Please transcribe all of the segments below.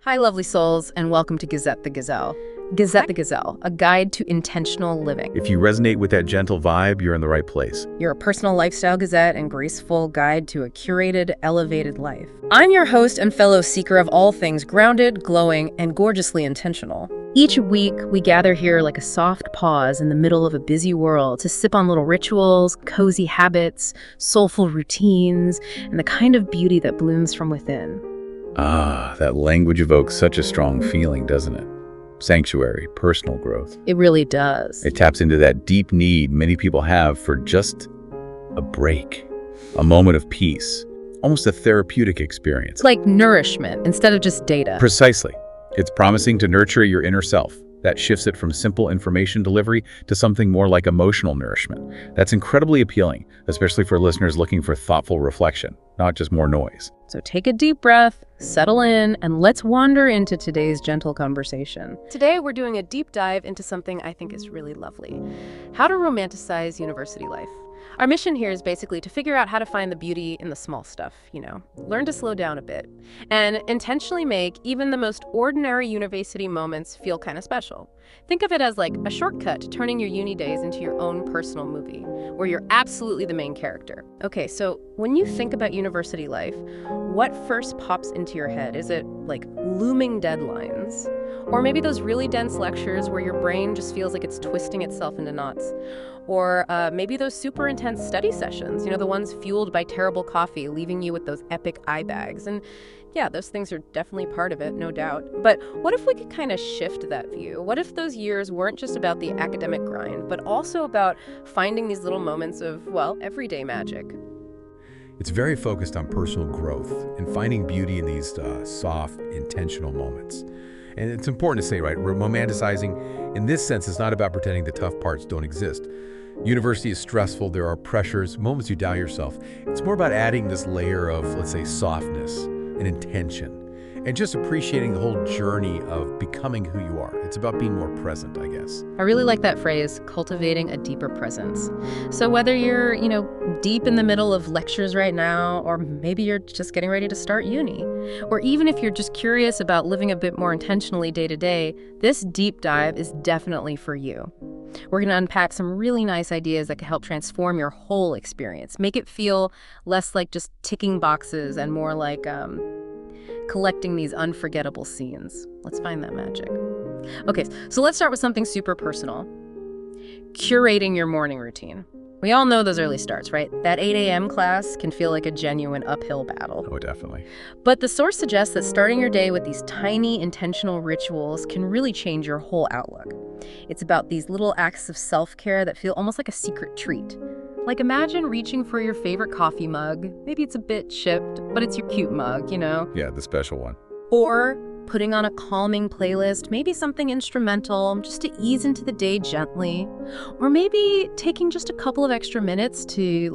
Hi, lovely souls, and welcome to Gazette The Gazelle. Gazette The Gazelle, a guide to intentional living. If you resonate with that gentle vibe, you're in the right place. You're a personal lifestyle gazette and graceful guide to a curated, elevated life. I'm your host and fellow seeker of all things grounded, glowing, and gorgeously intentional. Each week, we gather here like a soft pause in the middle of a busy world to sip on little rituals, cozy habits, soulful routines, and the kind of beauty that blooms from within. Ah, that language evokes such a strong feeling, doesn't it? Sanctuary, personal growth. It really does. It taps into that deep need many people have for just a break, a moment of peace, almost a therapeutic experience. It's like nourishment instead of just data. Precisely. It's promising to nurture your inner self. That shifts it from simple information delivery to something more like emotional nourishment. That's incredibly appealing, especially for listeners looking for thoughtful reflection, not just more noise. So take a deep breath, settle in, and let's wander into today's gentle conversation. Today, we're doing a deep dive into something I think is really lovely: how to romanticize university life. Our mission here is basically to figure out how to find the beauty in the small stuff, learn to slow down a bit, and intentionally make even the most ordinary university moments feel kind of special. Think of it as like a shortcut to turning your uni days into your own personal movie, where you're absolutely the main character. Okay, so when you think about university life, what first pops into your head? Is it like looming deadlines? Or maybe those really dense lectures where your brain just feels like it's twisting itself into knots? Or maybe those super intense study sessions, the ones fueled by terrible coffee, leaving you with those epic eye bags. And yeah, those things are definitely part of it, no doubt. But what if we could kind of shift that view? What if those years weren't just about the academic grind, but also about finding these little moments of, everyday magic? It's very focused on personal growth and finding beauty in these soft, intentional moments. And it's important to say, right, romanticizing, in this sense, is not about pretending the tough parts don't exist. University is stressful, there are pressures, moments you doubt yourself. It's more about adding this layer of, let's say, softness and intention, and just appreciating the whole journey of becoming who you are. It's about being more present, I guess. I really like that phrase, cultivating a deeper presence. So whether you're, deep in the middle of lectures right now, or maybe you're just getting ready to start uni, or even if you're just curious about living a bit more intentionally day to day, this deep dive is definitely for you. We're going to unpack some really nice ideas that can help transform your whole experience, make it feel less like just ticking boxes and more like collecting these unforgettable scenes. Let's find that magic. Okay, so let's start with something super personal. Curating your morning routine. We all know those early starts, right? That 8 a.m. class can feel like a genuine uphill battle. Oh, definitely. But the source suggests that starting your day with these tiny intentional rituals can really change your whole outlook. It's about these little acts of self-care that feel almost like a secret treat. Like imagine reaching for your favorite coffee mug. Maybe it's a bit chipped, but it's your cute mug, Yeah, the special one. Or putting on a calming playlist, maybe something instrumental, just to ease into the day gently. Or maybe taking just a couple of extra minutes to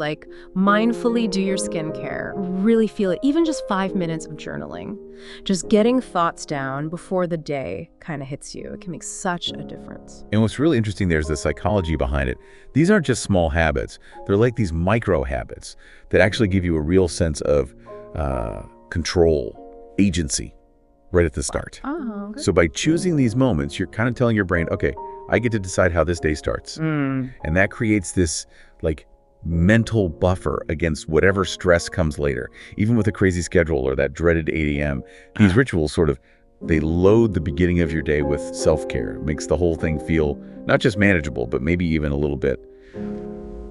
mindfully do your skincare, really feel it, even just 5 minutes of journaling. Just getting thoughts down before the day kind of hits you. It can make such a difference. And what's really interesting, there's the psychology behind it. These aren't just small habits. They're like these micro habits that actually give you a real sense of control, agency, right at the start. Oh, okay. So by choosing these moments, you're kind of telling your brain, okay, I get to decide how this day starts. And that creates this mental buffer against whatever stress comes later. Even with a crazy schedule or that dreaded 8 a.m., these rituals they load the beginning of your day with self-care. It makes the whole thing feel not just manageable, but maybe even a little bit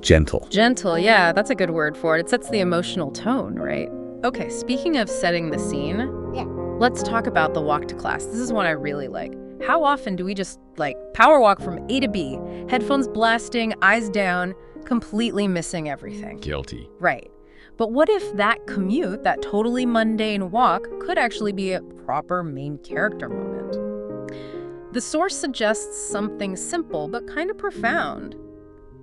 gentle. Gentle, yeah, that's a good word for it. It sets the emotional tone, right? Okay, speaking of setting the scene, let's talk about the walk to class. This is one I really like. How often do we just power walk from A to B, headphones blasting, eyes down, completely missing everything? Guilty. Right. But what if that commute, that totally mundane walk, could actually be a proper main character moment? The source suggests something simple but kind of profound.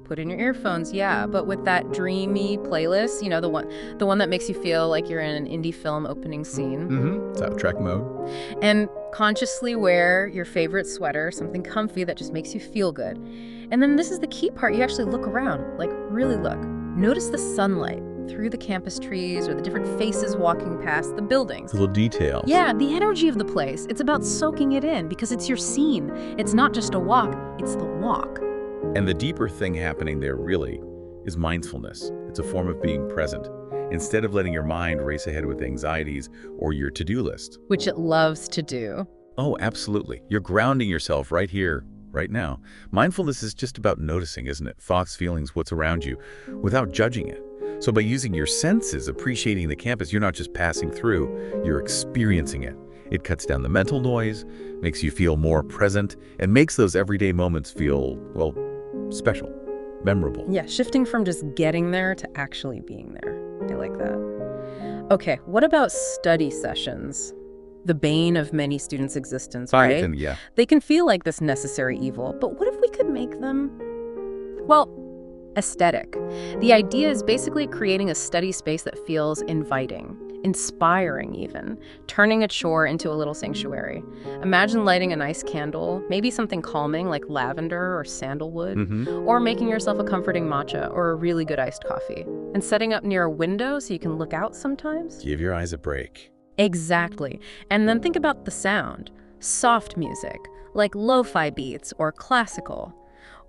Put in your earphones, yeah, but with that dreamy playlist, the one that makes you feel like you're in an indie film opening scene. Soundtrack mode. And consciously wear your favorite sweater, something comfy that just makes you feel good. And then this is the key part, you actually look around, really look. Notice the sunlight, through the campus trees or the different faces walking past the buildings. Little details. Yeah, the energy of the place. It's about soaking it in because it's your scene. It's not just a walk, it's the walk. And the deeper thing happening there really is mindfulness. It's a form of being present, instead of letting your mind race ahead with anxieties or your to-do list. Which it loves to do. Oh, absolutely. You're grounding yourself right here, right now. Mindfulness is just about noticing, isn't it? Thoughts, feelings, what's around you, without judging it. So by using your senses, appreciating the campus, you're not just passing through, you're experiencing it. It cuts down the mental noise, makes you feel more present, and makes those everyday moments feel, well, special, memorable. Yeah, shifting from just getting there to actually being there. I like that. Okay, what about study sessions? The bane of many students' existence, right? Yeah. They can feel like this necessary evil, but what if we could make them, well, aesthetic? The idea is basically creating a study space that feels inviting, inspiring even, turning a chore into a little sanctuary. Imagine lighting a nice candle, maybe something calming like lavender or sandalwood, or making yourself a comforting matcha or a really good iced coffee, and setting up near a window so you can look out sometimes. Give your eyes a break. Exactly. And then think about the sound. Soft music, like lo-fi beats or classical.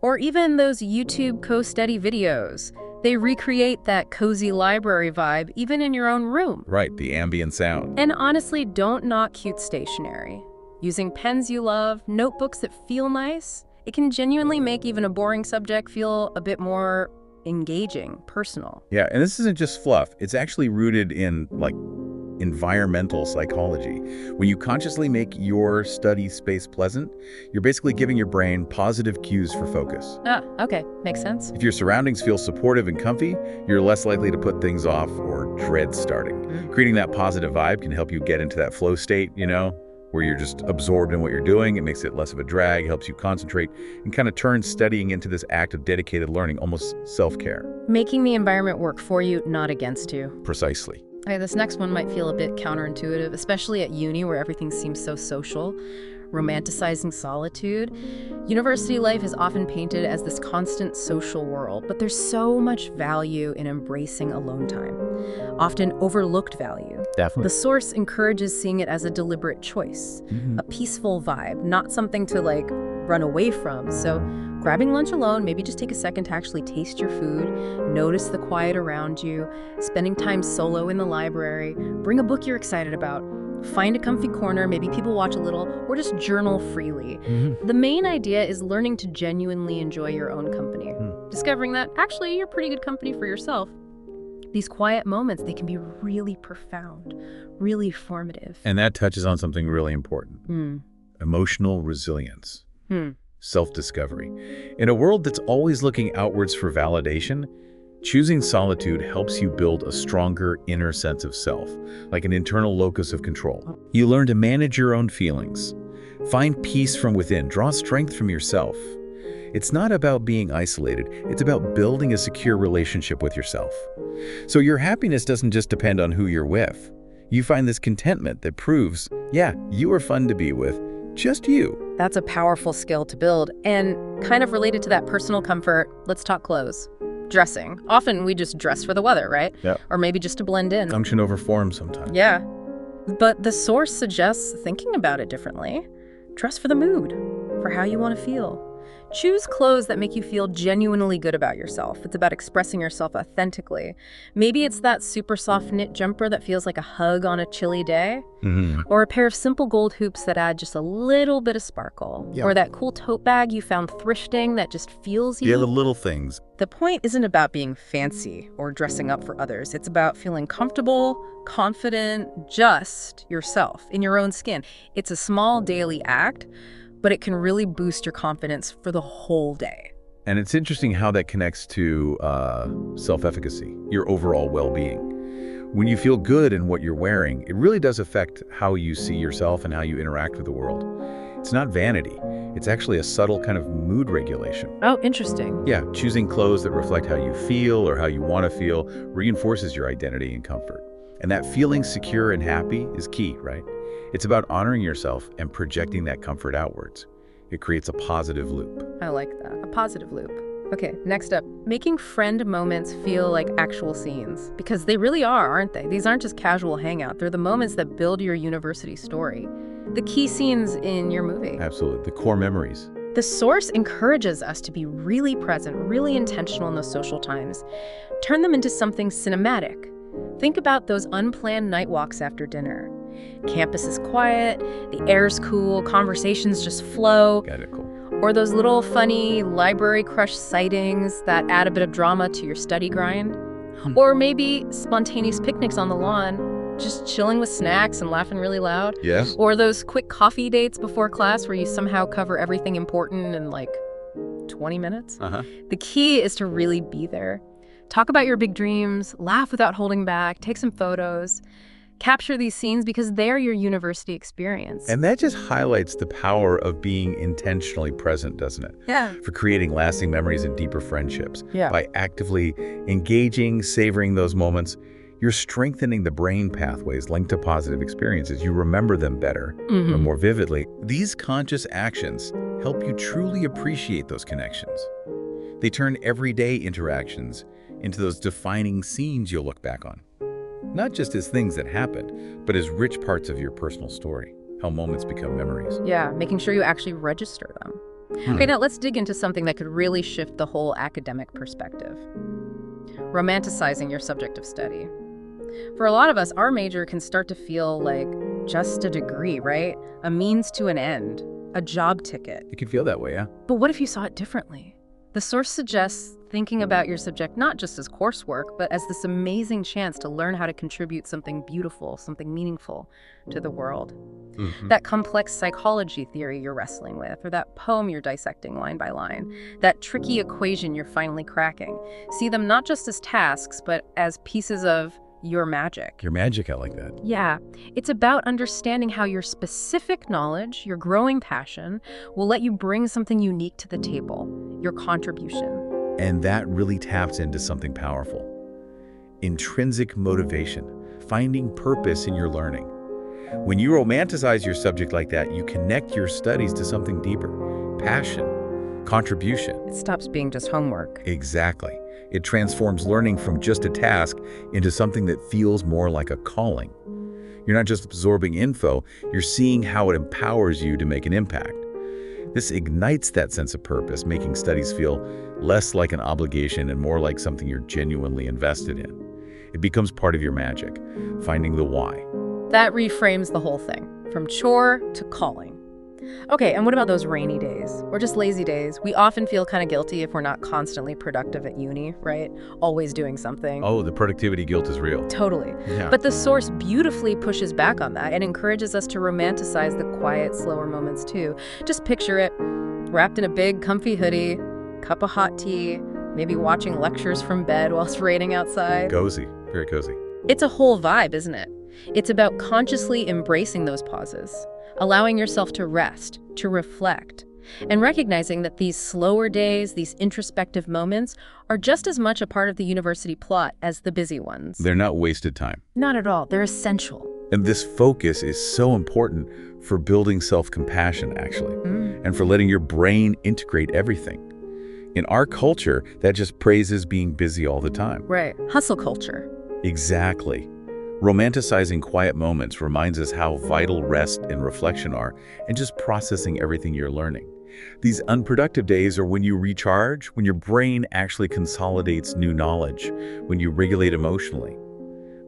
Or even those YouTube co-study videos. They recreate that cozy library vibe even in your own room. Right, the ambient sound. And honestly, don't knock cute stationery. Using pens you love, notebooks that feel nice, it can genuinely make even a boring subject feel a bit more engaging, personal. Yeah, and this isn't just fluff. It's actually rooted in, environmental psychology. When you consciously make your study space pleasant, you're basically giving your brain positive cues for focus. Ah, okay. Makes sense. If your surroundings feel supportive and comfy, you're less likely to put things off or dread starting. Creating that positive vibe can help you get into that flow state, where you're just absorbed in what you're doing. It makes it less of a drag, helps you concentrate, and kind of turns studying into this act of dedicated learning, almost self-care. Making the environment work for you, not against you. Precisely. Okay, this next one might feel a bit counterintuitive, especially at uni where everything seems so social. Romanticizing solitude. University life is often painted as this constant social world, but there's so much value in embracing alone time. Often overlooked value. Definitely. The source encourages seeing it as a deliberate choice, a peaceful vibe, not something to run away from. So grabbing lunch alone, maybe just take a second to actually taste your food, notice the quiet around you, spending time solo in the library, bring a book you're excited about, find a comfy corner, maybe people watch a little, or just journal freely. The main idea is learning to genuinely enjoy your own company, discovering that actually you're pretty good company for yourself. These quiet moments, they can be really profound, really formative. And that touches on something really important. Emotional resilience. Self-discovery. In a world that's always looking outwards for validation, choosing solitude helps you build a stronger inner sense of self, like an internal locus of control. You learn to manage your own feelings, find peace from within, draw strength from yourself. It's not about being isolated, it's about building a secure relationship with yourself. So your happiness doesn't just depend on who you're with. You find this contentment that proves, yeah, you are fun to be with, just you. That's a powerful skill to build. And kind of related to that personal comfort, let's talk clothes. Dressing. Often we just dress for the weather, right? Yep. Or maybe just to blend in. Function over form sometimes. Yeah. But the source suggests thinking about it differently. Dress for the mood, for how you want to feel. Choose clothes that make you feel genuinely good about yourself. It's about expressing yourself authentically. Maybe it's that super soft knit jumper that feels like a hug on a chilly day. Or a pair of simple gold hoops that add just a little bit of sparkle. Yeah. Or that cool tote bag you found thrifting that just feels you. Yeah, the little things. The point isn't about being fancy or dressing up for others. It's about feeling comfortable, confident, just yourself in your own skin. It's a small daily act, but it can really boost your confidence for the whole day. And it's interesting how that connects to self-efficacy, your overall well-being. When you feel good in what you're wearing, it really does affect how you see yourself and how you interact with the world. It's not vanity. It's actually a subtle kind of mood regulation. Oh, interesting. Yeah, choosing clothes that reflect how you feel or how you want to feel reinforces your identity and comfort. And that feeling secure and happy is key, right? It's about honoring yourself and projecting that comfort outwards. It creates a positive loop. I like that. A positive loop. Okay, next up, making friend moments feel like actual scenes. Because they really are, aren't they? These aren't just casual hangout. They're the moments that build your university story. The key scenes in your movie. Absolutely. The core memories. The source encourages us to be really present, really intentional in those social times. Turn them into something cinematic. Think about those unplanned night walks after dinner. Campus is quiet, the air's cool, conversations just flow. Got it, cool. Or those little funny library crush sightings that add a bit of drama to your study grind. Or maybe spontaneous picnics on the lawn, just chilling with snacks and laughing really loud. Yes. Or those quick coffee dates before class where you somehow cover everything important in like 20 minutes. The key is to really be there. Talk about your big dreams, laugh without holding back, take some photos. Capture these scenes because they're your university experience. And that just highlights the power of being intentionally present, doesn't it? Yeah. For creating lasting memories and deeper friendships. Yeah. By actively engaging, savoring those moments, you're strengthening the brain pathways linked to positive experiences. You remember them better and more vividly. These conscious actions help you truly appreciate those connections. They turn everyday interactions into those defining scenes you'll look back on. Not just as things that happened, but as rich parts of your personal story, how moments become memories. Yeah, making sure you actually register them. Okay, now let's dig into something that could really shift the whole academic perspective. Romanticizing your subject of study. For a lot of us, our major can start to feel like just a degree, right? A means to an end, a job ticket. It can feel that way, yeah. But what if you saw it differently? The source suggests thinking about your subject not just as coursework, but as this amazing chance to learn how to contribute something beautiful, something meaningful to the world. That complex psychology theory you're wrestling with, or that poem you're dissecting line by line, that tricky equation you're finally cracking. See them not just as tasks, but as pieces of your magic. Your magic, I like that. Yeah, it's about understanding how your specific knowledge, your growing passion, will let you bring something unique to the table, your contribution. And that really taps into something powerful. Intrinsic motivation, finding purpose in your learning. When you romanticize your subject like that, you connect your studies to something deeper, passion, contribution. It stops being just homework. Exactly. It transforms learning from just a task into something that feels more like a calling. You're not just absorbing info, you're seeing how it empowers you to make an impact. This ignites that sense of purpose, making studies feel less like an obligation and more like something you're genuinely invested in. It becomes part of your magic, finding the why. That reframes the whole thing, from chore to calling. Okay, and what about those rainy days, or just lazy days? We often feel kind of guilty if we're not constantly productive at uni, right? Always doing something. Oh, the productivity guilt is real. Totally. Yeah. But the source beautifully pushes back on that and encourages us to romanticize the quiet, slower moments too. Just picture it, wrapped in a big, comfy hoodie, cup of hot tea, maybe watching lectures from bed while it's raining outside. Cozy, very cozy. It's a whole vibe, isn't it? It's about consciously embracing those pauses, allowing yourself to rest, to reflect, and recognizing that these slower days, these introspective moments, are just as much a part of the university plot as the busy ones. They're not wasted time. Not at all. They're essential. And this focus is so important for building self-compassion, actually, and for letting your brain integrate everything. In our culture, that just praises being busy all the time. Right. Hustle culture. Exactly. Romanticizing quiet moments reminds us how vital rest and reflection are, and just processing everything you're learning. These unproductive days are when you recharge, when your brain actually consolidates new knowledge, when you regulate emotionally.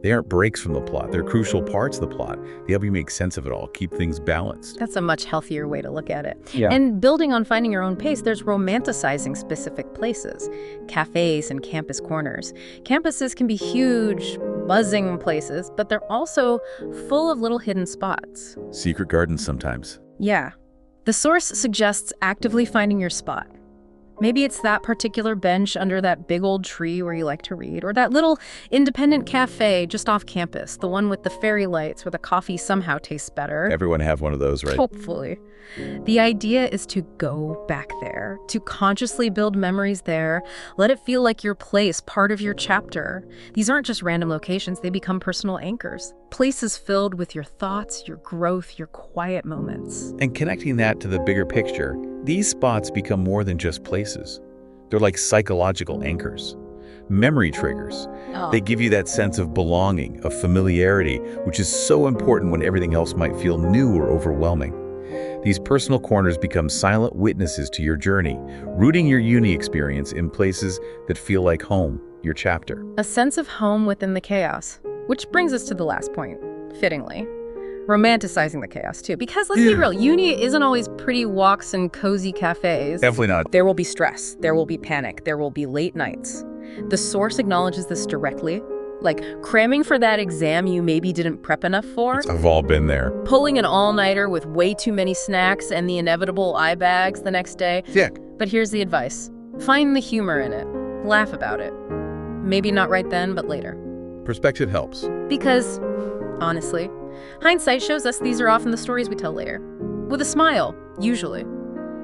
They aren't breaks from the plot, they're crucial parts of the plot. They help you make sense of it all, keep things balanced. That's a much healthier way to look at it. Yeah. And building on finding your own pace, there's romanticizing specific places, cafes and campus corners. Campuses can be huge, buzzing places, but they're also full of little hidden spots. Secret gardens sometimes. Yeah. The source suggests actively finding your spot. Maybe it's that particular bench under that big old tree where you like to read, or that little independent cafe just off campus, the one with the fairy lights where the coffee somehow tastes better. Everyone have one of those, right? Hopefully. The idea is to go back there, to consciously build memories there, let it feel like your place, part of your chapter. These aren't just random locations, they become personal anchors. Places filled with your thoughts, your growth, your quiet moments. And connecting that to the bigger picture, these spots become more than just places. They're like psychological anchors. Memory triggers. They give you that sense of belonging, of familiarity, which is so important when everything else might feel new or overwhelming. These personal corners become silent witnesses to your journey, rooting your uni experience in places that feel like home, your chapter. A sense of home within the chaos. Which brings us to the last point, fittingly. Romanticizing the chaos, too. Because let's be real, uni isn't always pretty walks and cozy cafes. Definitely not. There will be stress. There will be panic. There will be late nights. The source acknowledges this directly. Like cramming for that exam you maybe didn't prep enough for. I've all been there. Pulling an all-nighter with way too many snacks and the inevitable eye bags the next day. Sick. But here's the advice. Find the humor in it. Laugh about it. Maybe not right then, but later. Perspective helps. Because, honestly, hindsight shows us these are often the stories we tell later. With a smile, usually.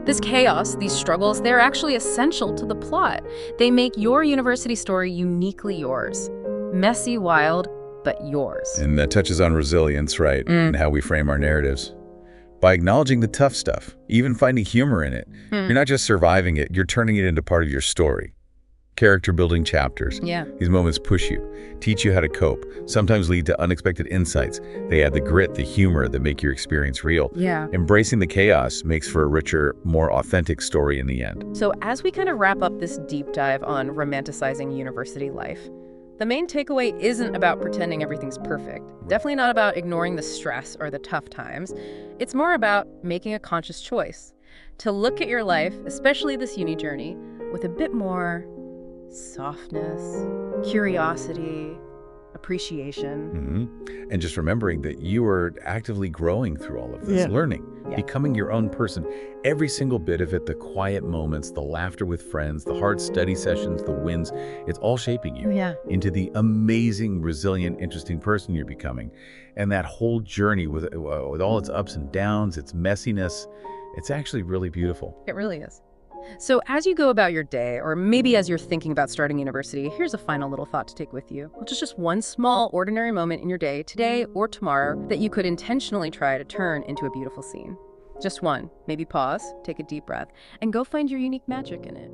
This chaos, these struggles, they're actually essential to the plot. They make your university story uniquely yours. Messy, wild, but yours. And that touches on resilience, right? And how we frame our narratives. By acknowledging the tough stuff, even finding humor in it, you're not just surviving it, you're turning it into part of your story. Character-building chapters. Yeah. These moments push you, teach you how to cope, sometimes lead to unexpected insights. They add the grit, the humor that make your experience real. Yeah. Embracing the chaos makes for a richer, more authentic story in the end. So as we kind of wrap up this deep dive on romanticizing university life, the main takeaway isn't about pretending everything's perfect. Definitely not about ignoring the stress or the tough times. It's more about making a conscious choice to look at your life, especially this uni journey, with a bit more softness, curiosity, appreciation. And just remembering that you are actively growing through all of this, learning, becoming your own person. Every single bit of it, the quiet moments, the laughter with friends, the hard study sessions, the wins, it's all shaping you into the amazing, resilient, interesting person you're becoming. And that whole journey with all its ups and downs, its messiness, it's actually really beautiful. It really is. So as you go about your day, or maybe as you're thinking about starting university, here's a final little thought to take with you, which is just one small, ordinary moment in your day, today or tomorrow, that you could intentionally try to turn into a beautiful scene. Just one. Maybe pause, take a deep breath, and go find your unique magic in it.